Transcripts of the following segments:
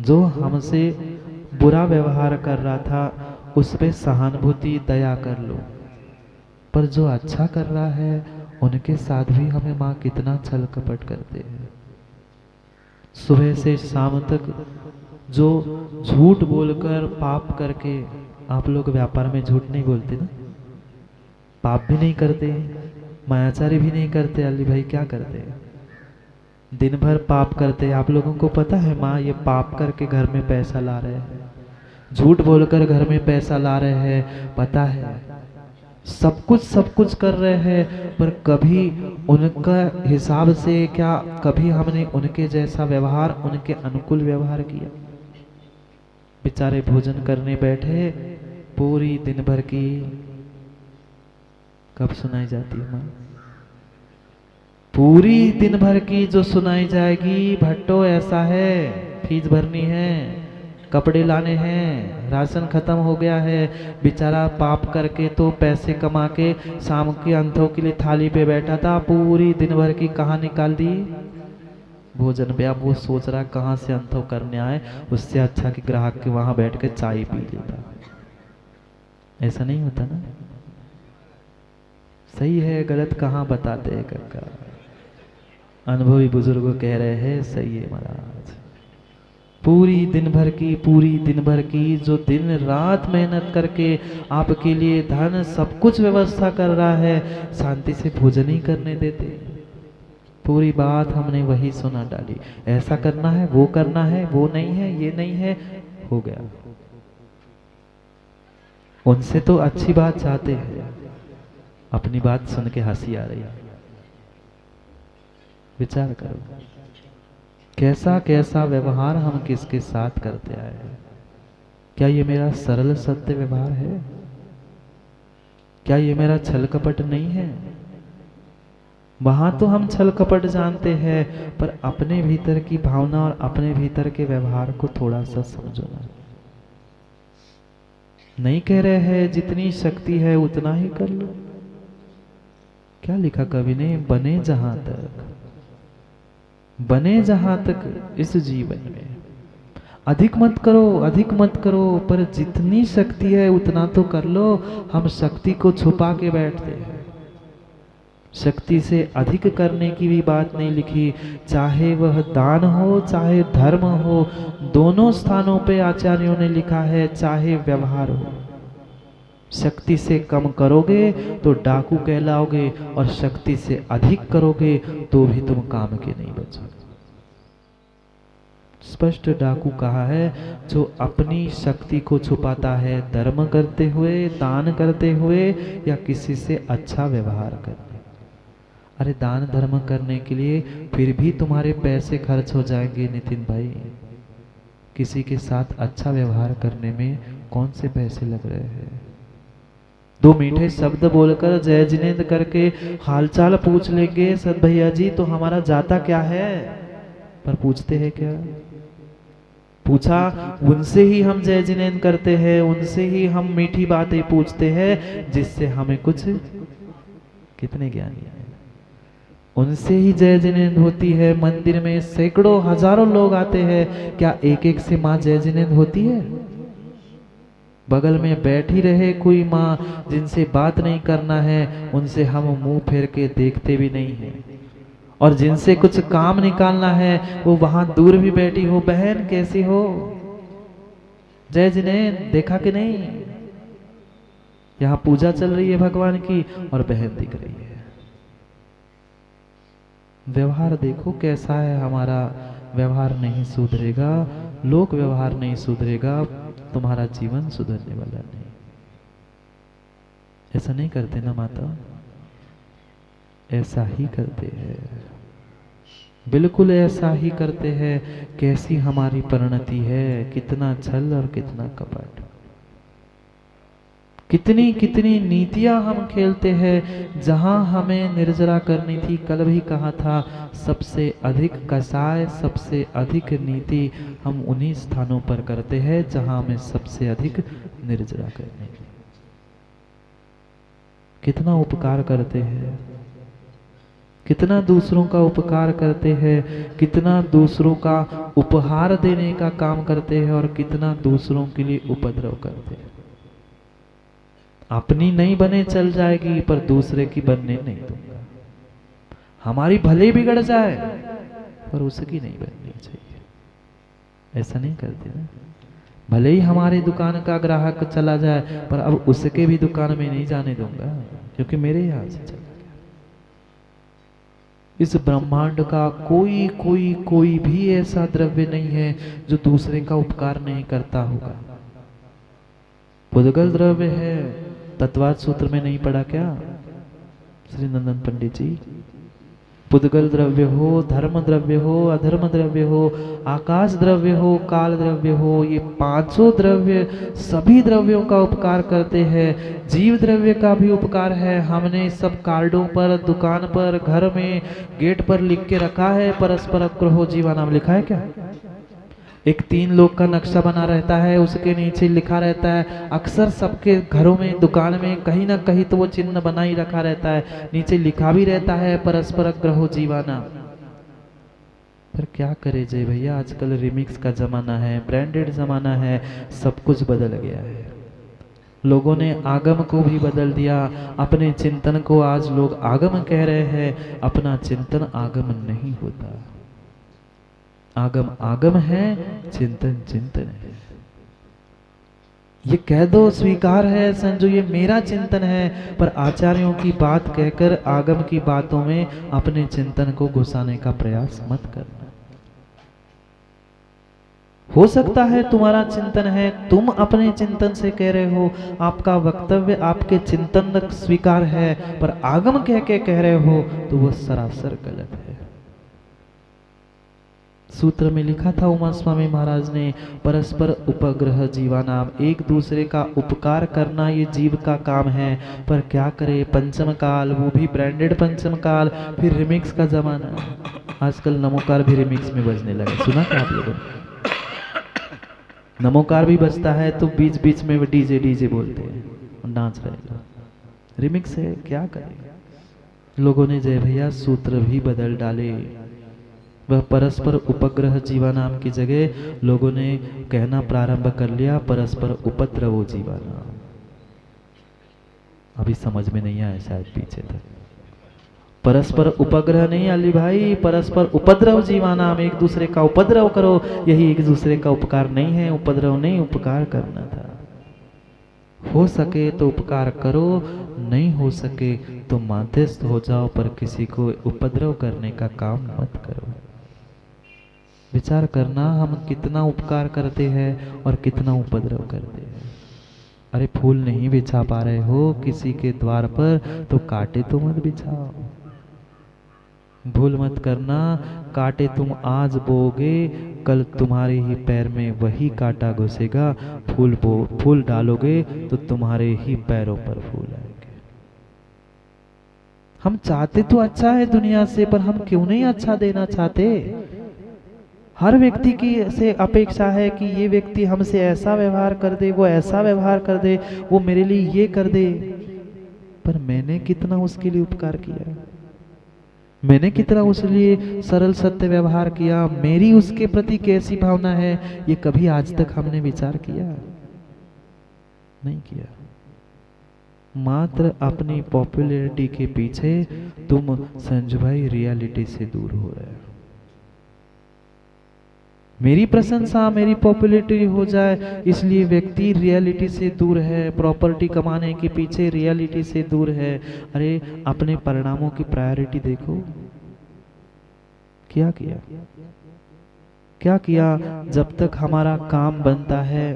जो हमसे बुरा व्यवहार कर रहा था उस पे सहानुभूति दया कर लो, पर जो अच्छा कर रहा है उनके साथ भी हमें माँ कितना छल कपट करते हैं। सुबह से शाम तक जो झूठ बोलकर पाप करके, आप लोग व्यापार में झूठ नहीं बोलते ना, पाप भी नहीं करते, मायाचारी भी नहीं करते, अली भाई क्या करते हैं, दिन भर पाप करते। आप लोगों को पता है माँ ये पाप करके घर में पैसा ला रहे हैं, झूठ बोलकर घर में पैसा ला रहे हैं, पता है सब कुछ कर रहे हैं, पर कभी उनका हिसाब से क्या कभी हमने उनके जैसा व्यवहार, उनके अनुकूल व्यवहार किया? बेचारे भोजन करने बैठे, पूरी दिन भर की कब सुनाई जाती है माँ? पूरी दिन भर की जो सुनाई जाएगी, भट्टो ऐसा है, फीस भरनी है, कपड़े लाने हैं, राशन खत्म हो गया है। बेचारा पाप करके तो पैसे कमा के शाम के अंतों के लिए थाली पे बैठा था, पूरी दिन भर की कहाँ निकाल दी भोजन पे। अब वो सोच रहा कहाँ से अंतों करने आए, उससे अच्छा कि ग्राहक के वहां बैठ के चाय पी लेता। ऐसा नहीं होता ना? सही है गलत कहाँ बताते हैं काका, अनुभवी बुजुर्ग कह रहे हैं सही है महाराज। पूरी दिन भर की जो दिन रात मेहनत करके आपके लिए धन सब कुछ व्यवस्था कर रहा है, शांति से भोजन ही करने देते। पूरी बात हमने वही सुना डाली, ऐसा करना है, वो करना है, वो नहीं है, ये नहीं है, हो गया। उनसे तो अच्छी बात चाहते हैं, अपनी बात सुन के हंसी आ रही है। विचार करो कैसा कैसा व्यवहार हम किसके साथ करते आए हैं। क्या ये मेरा सरल सत्य व्यवहार है? क्या ये मेरा छल कपट नहीं है? वहां तो हम छल कपट जानते हैं, पर अपने भीतर की भावना और अपने भीतर के व्यवहार को थोड़ा सा समझो ना। नहीं कह रहे हैं जितनी शक्ति है उतना ही कर लो। क्या लिखा कवि ने? बने जहां तक इस जीवन में अधिक मत करो, पर जितनी शक्ति है उतना तो कर लो। हम शक्ति को छुपा के बैठते हैं। शक्ति से अधिक करने की भी बात नहीं लिखी, चाहे वह दान हो चाहे धर्म हो, दोनों स्थानों पे आचार्यों ने लिखा है, चाहे व्यवहार हो। शक्ति से कम करोगे तो डाकू कहलाओगे, और शक्ति से अधिक करोगे तो भी तुम काम के नहीं बचोगे। स्पष्ट डाकू कहा है, जो अपनी शक्ति को छुपाता है धर्म करते हुए, दान करते हुए, या किसी से अच्छा व्यवहार करते। अरे दान धर्म करने के लिए फिर भी तुम्हारे पैसे खर्च हो जाएंगे नितिन भाई। किसी के साथ अच्छा व्यवहार करने में कौन से पैसे लग रहे हैं? दो मीठे शब्द बोलकर जय जिनेंद्र करके हालचाल पूछ लेंगे, सद भैया जी तो हमारा जाता क्या है, पर पूछते हैं क्या? पूछा उनसे ही हम जय जिनेंद्र करते हैं, उनसे ही हम मीठी बातें पूछते हैं जिससे हमें कुछ, कितने ज्ञानी है, उनसे ही जय जिनेंद्र होती है। मंदिर में सैकड़ों हजारों लोग आते हैं, क्या एक एक से माँ जय जिनेंद्र होती है? बगल में बैठी रहे कोई माँ जिनसे बात नहीं करना है, उनसे हम मुंह फेर के देखते भी नहीं है। और जिनसे कुछ काम निकालना है वो वहां दूर भी बैठी हो, बहन कैसी हो, जय जिनेंद्र देखा कि नहीं, यहाँ पूजा चल रही है भगवान की और बहन दिख रही है। व्यवहार देखो कैसा है हमारा। व्यवहार नहीं सुधरेगा, लोक व्यवहार नहीं सुधरेगा, तुम्हारा जीवन सुधरने वाला नहीं। ऐसा नहीं करते ना माता? ऐसा ही करते हैं, बिल्कुल ऐसा ही करते हैं। कैसी हमारी परिणति है, कितना छल और कितना कपट, कितनी कितनी नीतियां हम खेलते हैं। जहां हमें निर्जरा करनी थी, कल भी कहा था, सबसे अधिक कसाय, सबसे अधिक नीति हम उन्हीं स्थानों पर करते हैं जहां हमें सबसे अधिक निर्जरा करनी थी। कितना उपकार करते हैं, कितना दूसरों का उपकार करते हैं, कितना दूसरों का उपहार देने का काम करते हैं और कितना दूसरों के लिए उपद्रव करते हैं। अपनी नहीं बने चल जाएगी पर दूसरे की बनने नहीं दूंगा। हमारी भले बिगड़ जाए पर उसकी नहीं बननी चाहिए। ऐसा नहीं करते ना। भले ही हमारी दुकान का ग्राहक चला जाए पर अब उसके भी दुकान में नहीं जाने दूंगा क्योंकि मेरे यहां से चला गया। इस ब्रह्मांड का कोई कोई कोई भी ऐसा द्रव्य नहीं है जो दूसरे का उपकार नहीं करता होगा। पुद्गल द्रव्य है, तत्वाद सूत्र में नहीं पढ़ा क्या श्री नंदन पंडित जी? पुद्गल द्रव्य हो, धर्म द्रव्य हो, अधर्म द्रव्य हो, आकाश द्रव्य हो, काल द्रव्य हो, ये पांचों द्रव्य सभी द्रव्यों का उपकार करते हैं। जीव द्रव्य का भी उपकार है। हमने सब कार्डों पर, दुकान पर, घर में, गेट पर लिख के रखा है परस्पर अग्रहो जीवा नाम लिखा है क्या? एक 3 लोग का नक्शा बना रहता है, उसके नीचे लिखा रहता है। अक्सर सबके घरों में, दुकान में कहीं ना कहीं तो वो चिन्ह बना ही रखा रहता है, नीचे लिखा भी रहता है परस्पर अग्रहो जीवाना। पर क्या करे जय भैया, आजकल रिमिक्स का जमाना है, ब्रांडेड जमाना है, सब कुछ बदल गया है। लोगों ने आगम को भी बदल दिया। अपने चिंतन को आज लोग आगम कह रहे हैं, अपना चिंतन आगम नहीं होता। आगम आगम है, चिंतन चिंतन है। ये कह दो स्वीकार है संजो, ये मेरा चिंतन है, पर आचार्यों की बात कहकर आगम की बातों में अपने चिंतन को घुसाने का प्रयास मत करना। हो सकता है तुम्हारा चिंतन है, तुम अपने चिंतन से कह रहे हो, आपका वक्तव्य आपके चिंतन स्वीकार है, पर आगम कह के कह रहे हो तो वह सरासर गलत है। सूत्र में लिखा था उमा स्वामी महाराज ने, परस्पर उपग्रह जीवानाम, एक दूसरे का उपकार करना ये जीव का काम है। पर क्या करे, पंचम काल, वो भी ब्रांडेड पंचम काल, फिर रिमिक्स का जमाना। आजकल नमोकार भी रिमिक्स में बजने लगे, सुना क्या आप लोगों? नमोकार भी बजता है तो बीच बीच में डीजे डीजे बोलते हैं, नाच रहे लोग। रिमिक्स है, क्या करें। लोगों ने जय भैया सूत्र भी बदल डाले। वह परस्पर उपग्रह जीवानाम की जगह लोगों ने कहना प्रारंभ कर लिया परस्पर उपद्रवो जीवानाम। अभी समझ में नहीं आया शायद पीछे तक। परस्पर उपग्रह नहीं अली भाई, परस्पर उपद्रव जीवानाम, एक दूसरे का उपद्रव करो, यही एक दूसरे का उपकार नहीं है। उपद्रव नहीं, उपकार करना था। हो सके तो उपकार करो, नहीं हो सके तो मध्यस्थ हो जाओ, पर किसी को उपद्रव करने का काम मत करो। विचार करना, हम कितना उपकार करते हैं और कितना उपद्रव करते हैं। अरे फूल नहीं बिछा पा रहे हो किसी के द्वार पर तो कांटे तो मत बिछाओ। भूल मत करना, कांटे तुम आज बोओगे, कल तुम्हारे ही पैर में वही कांटा घुसेगा। फूल डालोगे तो तुम्हारे ही पैरों पर फूल आएंगे। हम चाहते तो अच्छा है दुनिया से, पर हम क्यों नहीं अच्छा देना चाहते? हर व्यक्ति की से अपेक्षा है कि ये व्यक्ति हमसे ऐसा व्यवहार कर दे, वो ऐसा व्यवहार कर दे, वो मेरे लिए ये कर दे। पर मैंने कितना उसके लिए उपकार किया, मैंने कितना उसके लिए सरल सत्य व्यवहार किया, मेरी उसके प्रति कैसी भावना है, ये कभी आज तक हमने विचार किया? नहीं किया। मात्र अपनी पॉपुलैरिटी के पीछे तुम संजू भाई रियलिटी से दूर हो रहे हो। मेरी प्रशंसा, मेरी पॉपुलैरिटी हो जाए इसलिए व्यक्ति रियलिटी से दूर है, प्रॉपर्टी कमाने के पीछे रियलिटी से दूर है। अरे अपने परिणामों की प्रायोरिटी देखो। क्या किया, क्या किया? जब तक हमारा काम बनता है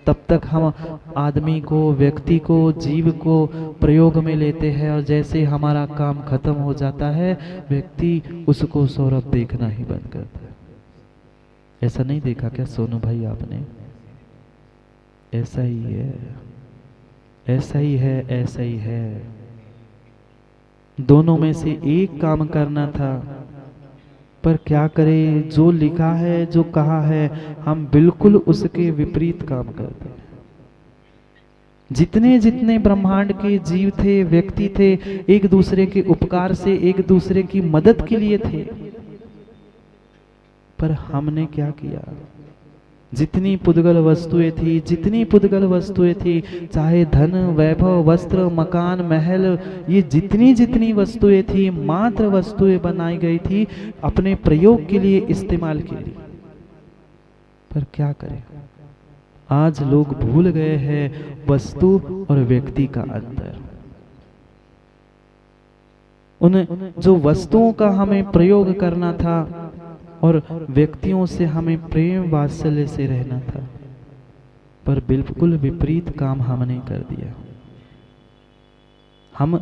तब तक हम आदमी को, व्यक्ति को, जीव को प्रयोग में लेते हैं, और जैसे हमारा काम खत्म हो जाता है व्यक्ति उसको सौरभ देखना ही बंद करता है। ऐसा नहीं देखा क्या सोनू भाई आपने? ऐसा ही है, ऐसा ही है, ऐसा ही है। दोनों में से एक काम करना था, पर क्या करें, जो लिखा है, जो कहा है, हम बिल्कुल उसके विपरीत काम करते हैं। जितने जितने ब्रह्मांड के जीव थे, व्यक्ति थे, एक दूसरे के उपकार से, एक दूसरे की मदद के लिए थे। पर हमने क्या किया? जितनी पुद्गल वस्तुएं थी, जितनी पुद्गल वस्तुएं थी, चाहे धन, वैभव, वस्त्र, मकान, महल, ये जितनी जितनी वस्तुएं थी, मात्र वस्तुएं बनाई गई थी अपने प्रयोग के लिए, इस्तेमाल के लिए। पर क्या करें, आज लोग भूल गए हैं वस्तु और व्यक्ति का अंतर। उन जो वस्तुओं का हमें प्रयोग करना था और व्यक्तियों से हमें प्रेम वात्सल्य से रहना था, पर बिल्कुल विपरीत काम हमने कर दिया। हम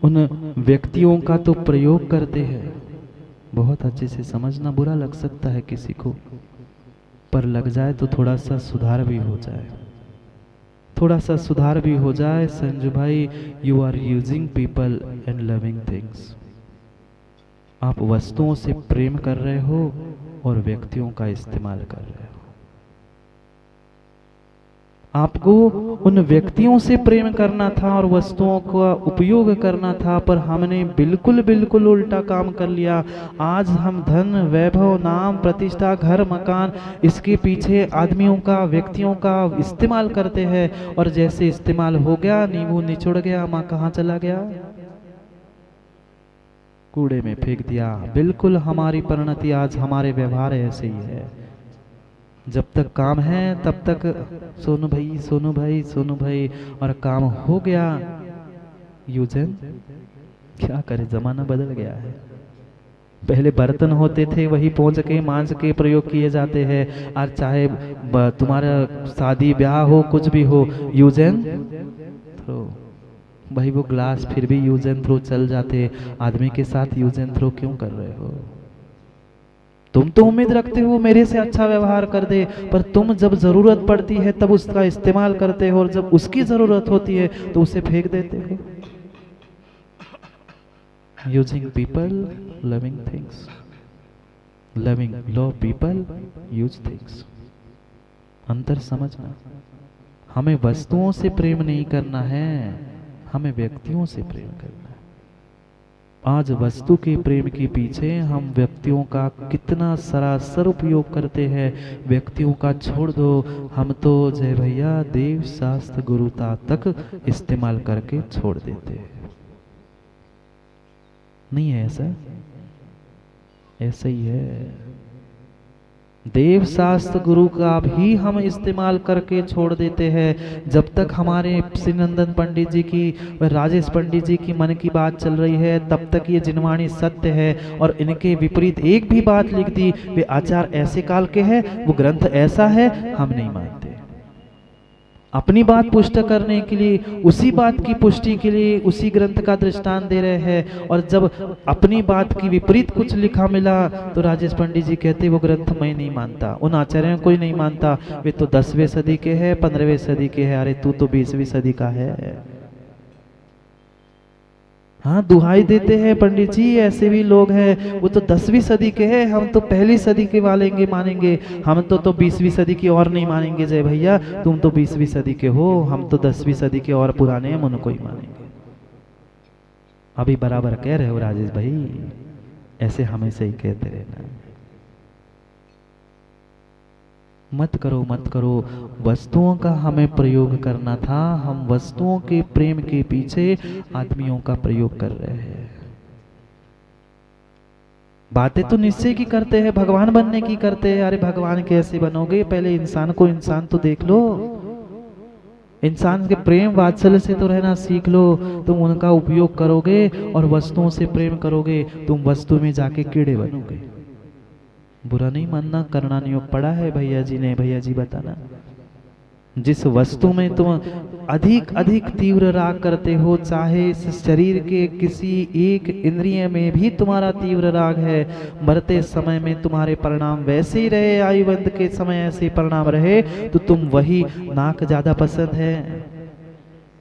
उन व्यक्तियों का तो प्रयोग करते हैं, बहुत अच्छे से समझना, बुरा लग सकता है किसी को, पर लग जाए तो थोड़ा सा सुधार भी हो जाए, थोड़ा सा सुधार भी हो जाए। संजू भाई, you are using people and loving things. आप वस्तुओं से प्रेम कर रहे हो और व्यक्तियों का इस्तेमाल कर रहे हो। आपको उन व्यक्तियों से प्रेम करना था और वस्तुओं का उपयोग करना था, पर हमने बिल्कुल बिल्कुल उल्टा काम कर लिया। आज हम धन, वैभव, नाम, प्रतिष्ठा, घर, मकान, इसके पीछे आदमियों का, व्यक्तियों का इस्तेमाल करते हैं, और जैसे इस्तेमाल हो गया, नींबू निचुड़ गया, माँ कहाँ चला गया? कूड़े में फेंक दिया। बिल्कुल हमारी परिणति आज, हमारे व्यवहार ऐसे ही है। जब तक काम है तब तक सोनू भाई, सोनू भाई, सोनू भाई, और काम हो गया यूजन, क्या करे, जमाना बदल गया है। पहले बर्तन होते थे, वही पहुंच के मांझ के प्रयोग किए जाते हैं, और चाहे तुम्हारा शादी ब्याह हो, कुछ भी हो, यूज एंड थ्रो। भाई वो ग्लास फिर भी यूज एंड थ्रो चल जाते, आदमी के साथ यूज एंड थ्रो क्यों कर रहे हो? तुम तो उम्मीद रखते हो मेरे से अच्छा व्यवहार कर दे, पर तुम जब जरूरत पड़ती है तब उसका इस्तेमाल करते हो, और जब उसकी जरूरत होती है तो उसे फेंक देते हो। Using people, loving things, loving love people, use things. अंतर समझना। हमें वस्तुओं से प्रेम नहीं करना है, हमें व्यक्तियों से प्रेम करना है। आज वस्तु के प्रेम के पीछे हम व्यक्तियों का कितना सरासर उपयोग करते हैं। व्यक्तियों का छोड़ दो, हम तो जय भैया देव शास्त्र गुरुता तक इस्तेमाल करके छोड़ देते हैं। नहीं है ऐसा? ऐसा ही है। देव शास्त्र गुरु का भी हम इस्तेमाल करके छोड़ देते हैं। जब तक हमारे श्री नंदन पंडित जी की व राजेश पंडित जी की मन की बात चल रही है, तब तक ये जिनवाणी सत्य है, और इनके विपरीत एक भी बात लिख दी, वे आचार ऐसे काल के हैं, वो ग्रंथ ऐसा है, हम नहीं मानते। अपनी बात पुष्ट करने के लिए, उसी बात की पुष्टि के लिए उसी ग्रंथ का दृष्टांत दे रहे हैं, और जब अपनी बात की विपरीत कुछ लिखा मिला तो राजेश पंडित जी कहते वो ग्रंथ मैं नहीं मानता, उन आचार्यों को ही नहीं मानता, वे तो 10वीं सदी के हैं, 15वीं सदी के हैं, अरे तू तो 20वीं सदी का है। हाँ, दुहाई देते हैं पंडित जी, ऐसे भी लोग हैं, वो तो 10वीं सदी के हैं, हम तो पहली सदी के वालेंगे मानेंगे, हम तो 20वीं सदी की और नहीं मानेंगे। जय भैया, तुम तो 20वीं सदी के हो, हम तो 10वीं सदी के और पुराने हैं, उनको ही मानेंगे। अभी बराबर कह रहे हो राजेश भाई, ऐसे हमेशा ही कहते रहना। मत करो, मत करो। वस्तुओं का हमें प्रयोग करना था, हम वस्तुओं के प्रेम के पीछे आदमियों का प्रयोग कर रहे हैं। बातें तो निश्चय की करते हैं, भगवान बनने की करते हैं। अरे भगवान कैसे बनोगे? पहले इंसान को इंसान तो देख लो, इंसान के प्रेम वात्सल्य से तो रहना सीख लो। तुम उनका उपयोग करोगे और वस्तुओं से प्रेम करोगे, तुम वस्तु में जाके कीड़े बनोगे। बुरा नहीं मानना, करना नियोग पड़ा है भैया जी ने, भैया जी बताना। जिस वस्तु में तुम अधिक अधिक तीव्र राग करते हो, चाहे इस शरीर के किसी एक इंद्रिय में भी तुम्हारा तीव्र राग है, मरते समय में तुम्हारे परिणाम वैसे ही रहे, आयुवंत के समय ऐसे परिणाम रहे, तो तुम वही नाक ज्यादा पसंद है,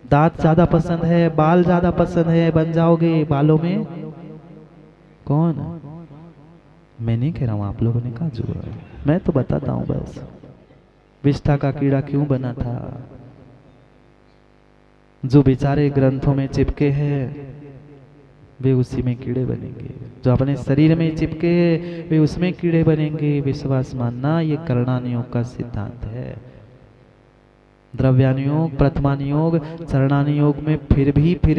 दांत ज्यादा पसंद है, बाल ज्यादा पसंद है, बन जाओगे बालों में कौन? मैं नहीं कह रहा हूं, आप लोगों ने कहा जुआ, मैं तो बताता हूं बस। विष्ठा का कीड़ा क्यों बना था? जो बेचारे ग्रंथों में चिपके हैं वे उसी में कीड़े बनेंगे, जो अपने शरीर में चिपके हैं वे उसमें कीड़े बनेंगे। विश्वास मानना ये करणानियोग का सिद्धांत है। द्रव्यानुयोग, प्रथमानुयोग, चरणानुयोग में फिर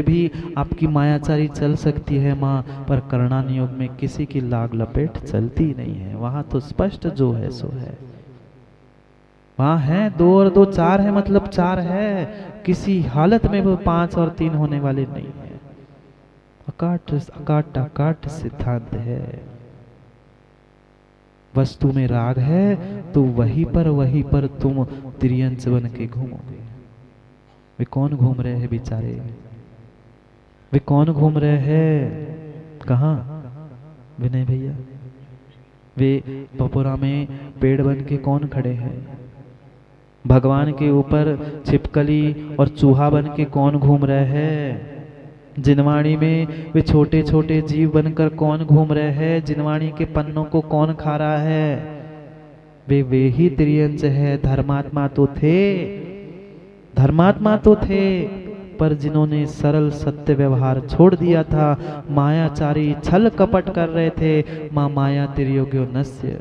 भी आपकी मायाचारी चल सकती है माँ, पर करणानुयोग में किसी की लाग लपेट चलती नहीं है। वहां तो स्पष्ट जो है सो है। वहां है 2 और 2 4 है, मतलब 4 है। किसी हालत में वो 5 और 3 होने वाले नहीं है। अकाट अकाट अकाट सिद्धांत है। वस्तु में राग है तो वहीं पर तुम तिर्यंच बन के घूमोगे। वे कौन घूम रहे हैं बेचारे? वे कौन घूम रहे हैं? कहाँ? विनय भैया, वे पपुरा में पेड़ बन के कौन खड़े हैं? भगवान के ऊपर छिपकली और चूहा बन के कौन घूम रहे हैं? जिनवाणी में वे छोटे छोटे जीव बनकर कौन घूम रहे हैं? जिनवाणी के पन्नों को कौन खा रहा है? वे ही त्रियंच है। धर्मात्मा तो थे, धर्मात्मा तो थे, पर जिन्होंने सरल सत्य व्यवहार छोड़ दिया था, मायाचारी छल कपट कर रहे थे। माँ माया तिर्योग्यो नस्य,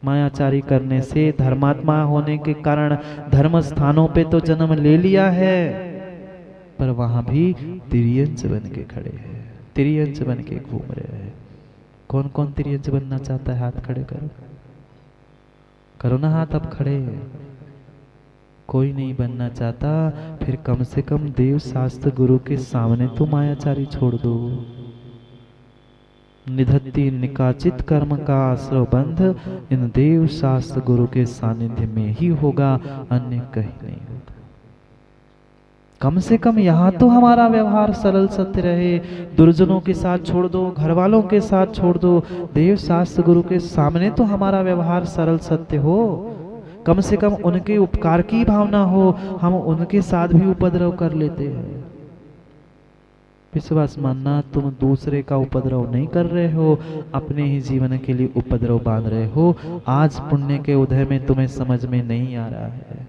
मायाचारी करने से धर्मात्मा होने के कारण धर्म स्थानों पे तो जन्म ले लिया है, पर वहां भी तिर्यंच बन के खड़े हैं, तिर्यंच बन के घूम रहे हैं। कौन कौन तिर्यंच बनना चाहता है? हाथ खड़े करो, करो ना हाथ अब खड़े। कोई नहीं बनना चाहता, फिर कम से कम देव शास्त्र गुरु के सामने तो मायाचारी छोड़ दो। निधत्ति निकाचित कर्म का आश्रय बंध इन देव शास्त्र गुरु के सानिध्य में ही होगा, अन्य कहीं नहीं होगा। कम से कम यहाँ तो हमारा व्यवहार सरल सत्य रहे। दुर्जनों के साथ छोड़ दो, घर वालों के साथ छोड़ दो, देव शास्त्र गुरु के सामने तो हमारा व्यवहार सरल सत्य हो। कम से कम उनके उपकार की भावना हो। हम उनके साथ भी उपद्रव कर लेते हैं। विश्वास मानना, तुम दूसरे का उपद्रव नहीं कर रहे हो, अपने ही जीवन के लिए उपद्रव बांध रहे हो। आज पुण्य के उदय में तुम्हें समझ में नहीं आ रहा है,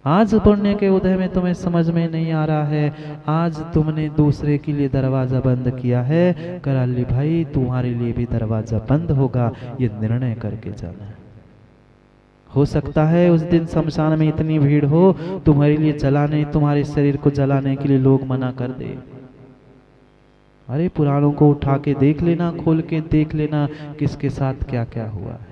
आज पुण्य के उदय में तुम्हें समझ में नहीं आ रहा है। आज तुमने दूसरे के लिए दरवाजा बंद किया है, कराली भाई तुम्हारे लिए भी दरवाजा बंद होगा, ये निर्णय करके जाना है। हो सकता है उस दिन शमशान में इतनी भीड़ हो, तुम्हारे लिए जलाने, तुम्हारे शरीर को जलाने के लिए लोग मना कर दे। अरे पुराणों को उठा के देख लेना, खोल के देख लेना, किसके साथ क्या क्या हुआ है।